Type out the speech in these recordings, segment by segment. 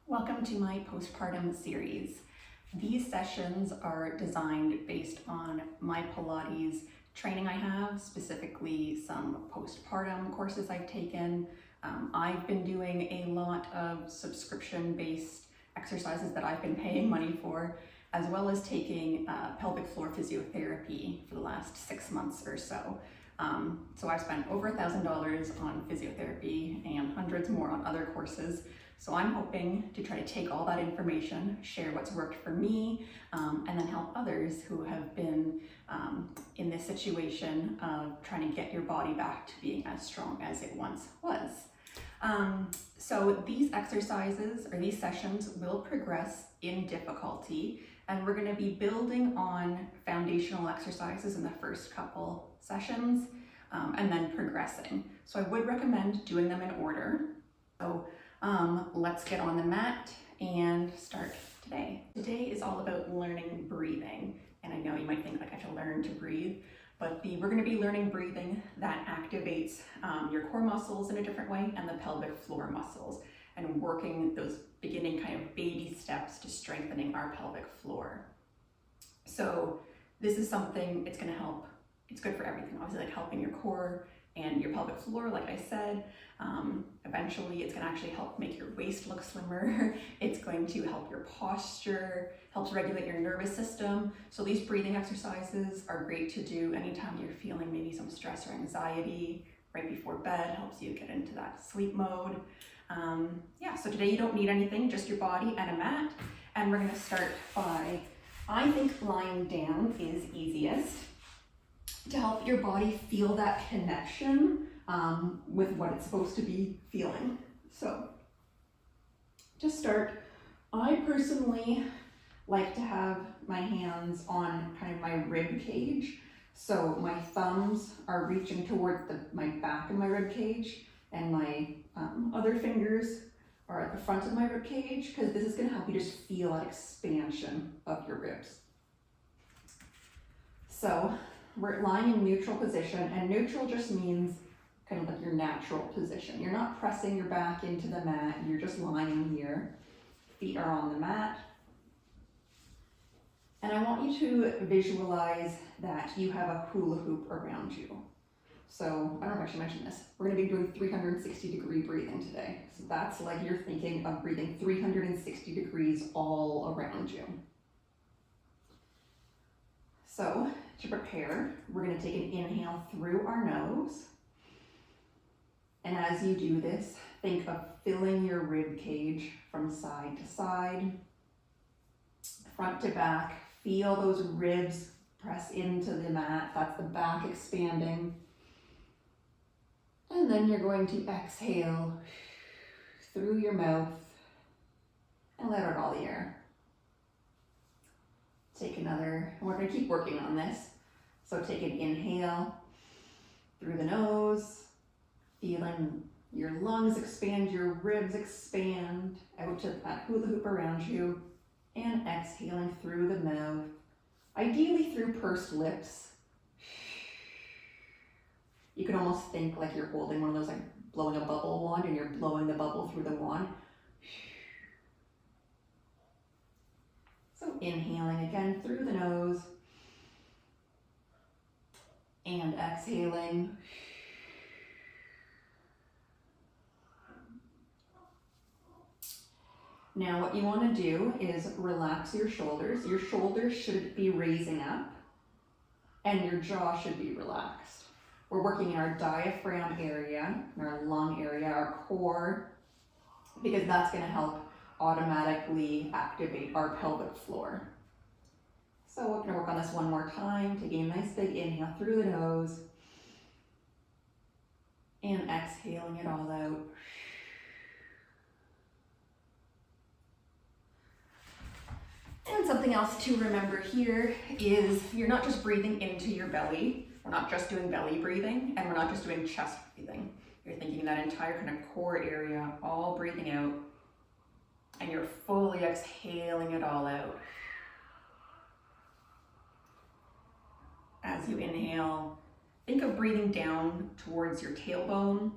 Welcome to my postpartum series. These sessions are designed based on my Pilates training I have, specifically some postpartum courses I've taken. I've been doing a lot of subscription-based exercises that I've been paying money for, as well as taking pelvic floor physiotherapy for the last 6 months or so. So I've spent over $1,000 on physiotherapy and hundreds more on other courses. So I'm hoping to try to take all that information, share what's worked for me, and then help others who have been in this situation of trying to get your body back to being as strong as it once was. So these exercises or these sessions will progress in difficulty, and we're going to be building on foundational exercises in the first couple sessions and then progressing. So I would recommend doing them in order. So let's get on the mat and start today. Today is all about learning breathing. And I know you might think like I have to learn to breathe, but we're going to be learning breathing that activates your core muscles in a different way and the pelvic floor muscles, and working those beginning kind of baby steps to strengthening our pelvic floor. So this is something, it's going to help. It's good for everything, obviously, like helping your core and your pelvic floor, like I said. Eventually it's going to actually help make your waist look slimmer. It's going to help your posture, helps regulate your nervous system. So these breathing exercises are great to do anytime you're feeling maybe some stress or anxiety right before bed, helps you get into that sleep mode. So today you don't need anything, just your body and a mat. And we're going to start by, I think lying down is easiest to help your body feel that connection with what it's supposed to be feeling. So to start, I personally like to have my hands on kind of my rib cage. So my thumbs are reaching towards my back of my rib cage, and my other fingers are at the front of my rib cage, because this is going to help you just feel that expansion of your ribs. So we're lying in neutral position, and neutral just means kind of like your natural position. You're not pressing your back into the mat, you're just lying here. Feet are on the mat. And I want you to visualize that you have a hula hoop around you. So I don't know if I should mention this. We're going to be doing 360-degree breathing today. So that's like you're thinking of breathing 360 degrees all around you. So to prepare, we're going to take an inhale through our nose. And as you do this, think of filling your rib cage from side to side, front to back. Feel those ribs press into the mat. That's the back expanding. And then you're going to exhale through your mouth and let out all the air. Take another, and we're going to keep working on this. So take an inhale through the nose, feeling your lungs expand, your ribs expand out to that hula hoop around you, and exhaling through the mouth, ideally through pursed lips. You can almost think like you're holding one of those, like blowing a bubble wand, and you're blowing the bubble through the wand. So inhaling again through the nose and exhaling. Now what you want to do is relax your shoulders. Your shoulders should be raising up and your jaw should be relaxed. We're working in our diaphragm area, our lung area, our core, because that's going to help automatically activate our pelvic floor. So we're going to work on this one more time. Taking a nice big inhale through the nose and exhaling it all out. And something else to remember here is you're not just breathing into your belly. We're not just doing belly breathing, and we're not just doing chest breathing. You're thinking that entire kind of core area, all breathing out, and you're fully exhaling it all out. As you inhale, think of breathing down towards your tailbone,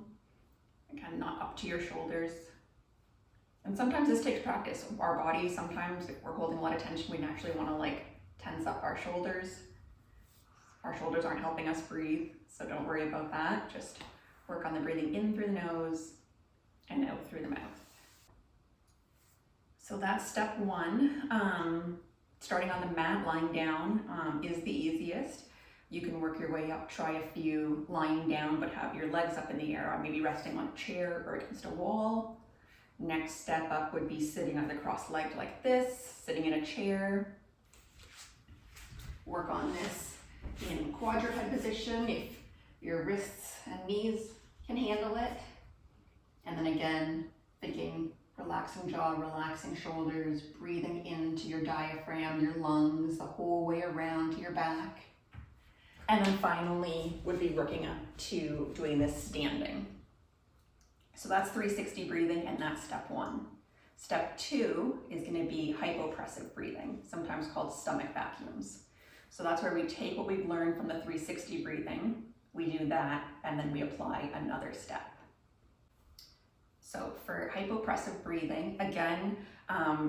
and kind of not up to your shoulders. And sometimes this takes practice. Our bodies, sometimes if we're holding a lot of tension, we naturally want to like tense up our shoulders. Our shoulders aren't helping us breathe, so don't worry about that. Just work on the breathing in through the nose and out through the mouth. So that's step one. Starting on the mat, lying down is the easiest. You can work your way up, try a few lying down, but have your legs up in the air, or maybe resting on a chair or against a wall. Next step up would be sitting on the cross-legged like this, sitting in a chair. Work on this in quadruped position if your wrists and knees can handle it. And then again, thinking relaxing jaw, relaxing shoulders, breathing into your diaphragm, your lungs, the whole way around to your back. And then finally would be working up to doing this standing. So that's 360 breathing, and that's step one. Step two is going to be hypopressive breathing, sometimes called stomach vacuums. So that's where we take what we've learned from the 360 breathing, we do that, and then we apply another step. So for hypopressive breathing, again,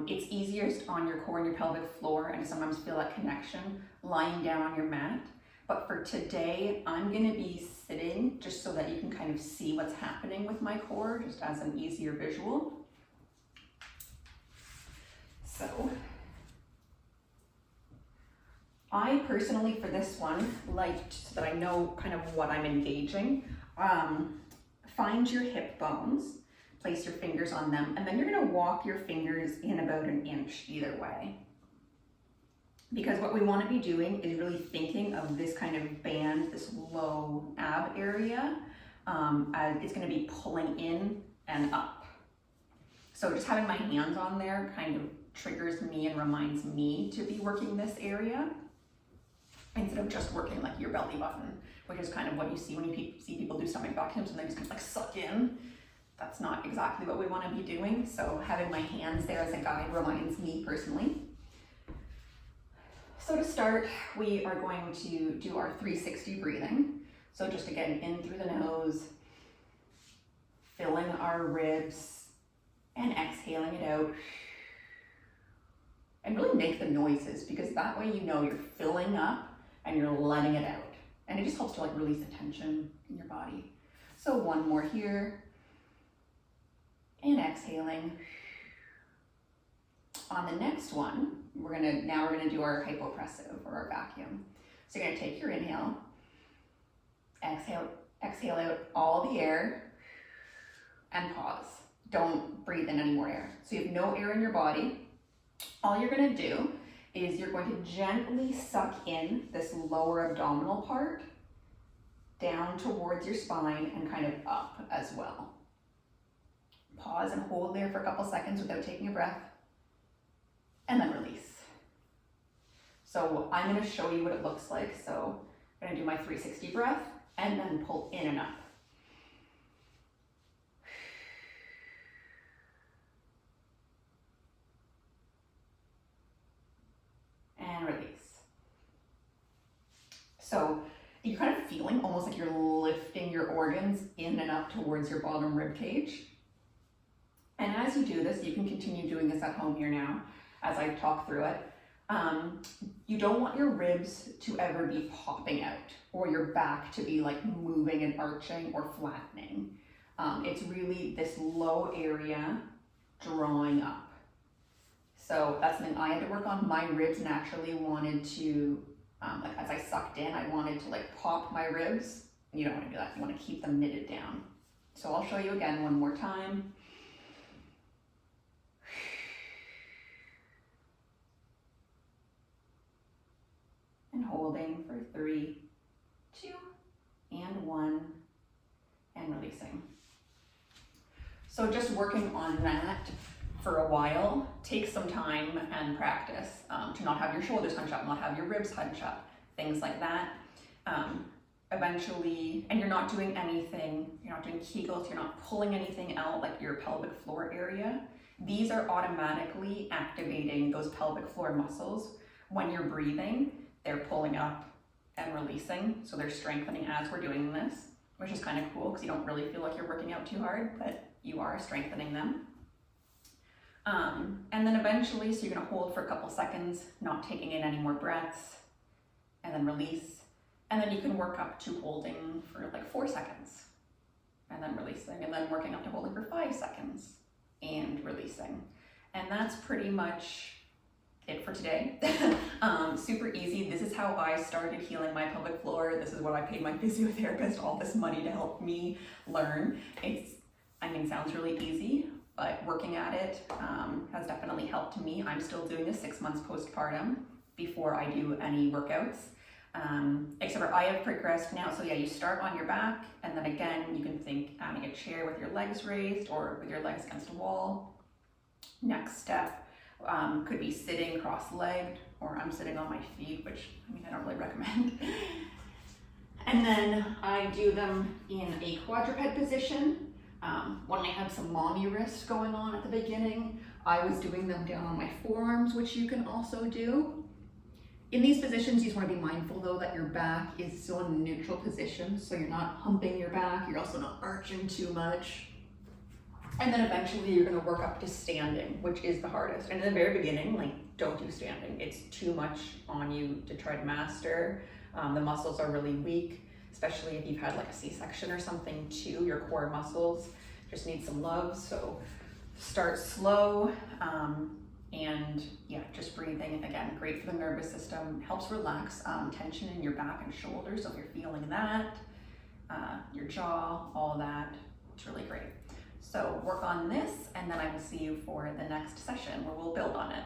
it's easiest on your core and your pelvic floor, and you sometimes feel that connection lying down on your mat. But for today, I'm gonna be sitting just so that you can kind of see what's happening with my core, just as an easier visual. So, I personally, for this one, liked, so that I know kind of what I'm engaging, find your hip bones, place your fingers on them, and then you're gonna walk your fingers in about an inch either way. Because what we want to be doing is really thinking of this kind of band, this low ab area, it's going to be pulling in and up. So just having my hands on there kind of triggers me and reminds me to be working this area instead of just working like your belly button, which is kind of what you see when you see people do stomach vacuums and they just kind of like suck in. That's not exactly what we want to be doing. So having my hands there as a guide reminds me personally. So to start, we are going to do our 360 breathing. So just again, in through the nose, filling our ribs and exhaling it out. And really make the noises, because that way you know you're filling up and you're letting it out. And it just helps to like release the tension in your body. So one more here. And exhaling. On the next one, we're gonna do our hypopressive or our vacuum. So you're gonna take your inhale, exhale out all the air, and pause. Don't breathe in any more air. So you have no air in your body. All you're gonna do is you're going to gently suck in this lower abdominal part down towards your spine and kind of up as well. Pause and hold there for a couple seconds without taking a breath. And then release. So I'm going to show you what it looks like. So I'm going to do my 360 breath and then pull in and up. And release. So you're kind of feeling almost like you're lifting your organs in and up towards your bottom rib cage. And as you do this, you can continue doing this at home here now, as I talk through it. You don't want your ribs to ever be popping out or your back to be like moving and arching or flattening. It's really this low area drawing up. So that's something I had to work on. My ribs naturally wanted to, like as I sucked in, I wanted to like pop my ribs. You don't want to do that. You want to keep them knitted down. So I'll show you again one more time. And holding for 3, 2, and 1, and releasing. So just working on that for a while takes some time and practice to not have your shoulders hunch up, not have your ribs hunch up, things like that. Eventually, and you're not doing anything, you're not doing Kegels, you're not pulling anything out like your pelvic floor area. These are automatically activating those pelvic floor muscles when you're breathing. They're pulling up and releasing, so they're strengthening as we're doing this, which is kind of cool because you don't really feel like you're working out too hard, but you are strengthening them. And then eventually, so you're gonna hold for a couple seconds, not taking in any more breaths, and then release. And then you can work up to holding for like 4 seconds, and then releasing, and then working up to holding for 5 seconds, and releasing. And that's pretty much it for today. Super easy. This is how I started healing my pelvic floor. This is what I paid my physiotherapist all this money to help me learn. Sounds really easy, but working at it has definitely helped me. I'm still doing this 6 months postpartum before I do any workouts. Except for I have progressed now. So yeah, you start on your back, and then again, you can think adding a chair with your legs raised or with your legs against a wall. Next step could be sitting cross-legged, or I'm sitting on my feet, which I don't really recommend. And then I do them in a quadruped position. When I had some mommy wrists going on at the beginning, I was doing them down on my forearms, which you can also do. In these positions, you just want to be mindful though that your back is still in a neutral position, so you're not humping your back, you're also not arching too much. And then eventually you're going to work up to standing, which is the hardest. And in the very beginning, don't do standing. It's too much on you to try to master. The muscles are really weak, especially if you've had like a C-section or something too. Your core muscles just need some love. So start slow, and yeah, just breathing. Again, great for the nervous system. Helps relax tension in your back and shoulders. So if you're feeling that, your jaw, all that, it's really great. So work on this, and then I will see you for the next session where we'll build on it.